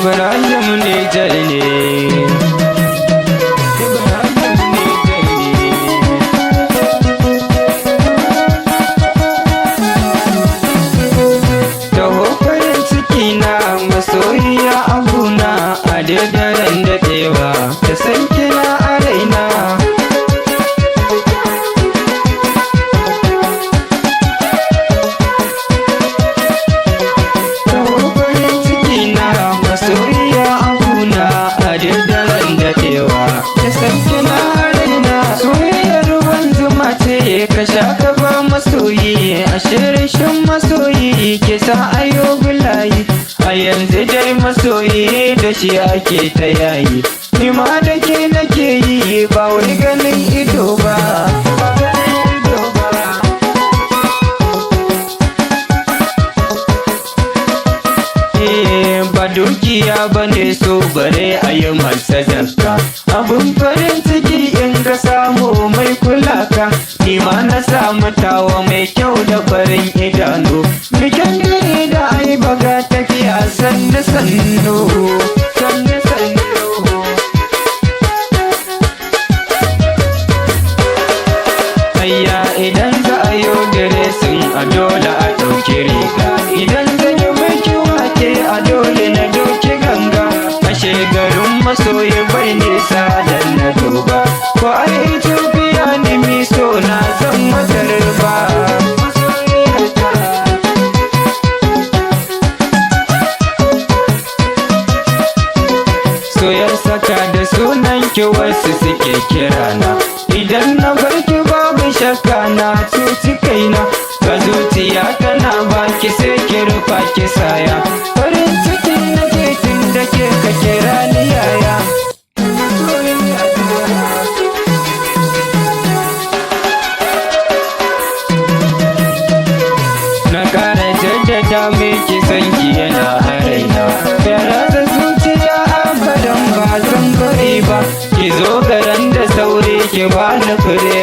Ibrahim Nijar ne. Taho farin ciki na masoyiya abuna a daren daɗewa ta san kina a raina. Taho farin ciki na masoyiya abuna a daren daɗewa ta san kina a raina. Soyayyar ruwan zuma ce ka sha ka ba masoyi, a shirishin masoyi ke sa ayo bulayi. A yanzu dai masoyi da shi ake ta yayi, ni ma da ke nake yi ba wani ganin ido ba. Ba dukiya ba ne so bare a yi masa zakka, abin farin ciki in ka samu mai kula ka. Ni ma na samu tawa mai kyau da farin idanu, bikin gani da ai baga tafiya sannu sannu sannu sannu. Ayya idan za a yi diresin a dole a ɗauki riga, idan zan yi mai wake a dole na doki ganga. Ashe garin masoyi bai nisa da na duba, ko ai Ethiopia ni mi so na zan mata riba. Soyar saka da sunan ki wasu suke kirana, idan na bar ki babu shakka na cuci kaina. Ga zuciya tana baki sai ki rufa ki saya, farin ciki nake tun da ke ka kira ni yaya. Na ƙara jaddada miki sanki yana a raina, da rasa zuciya abadan ba zan bari ba. Ki zo garan da sauri ki bani fure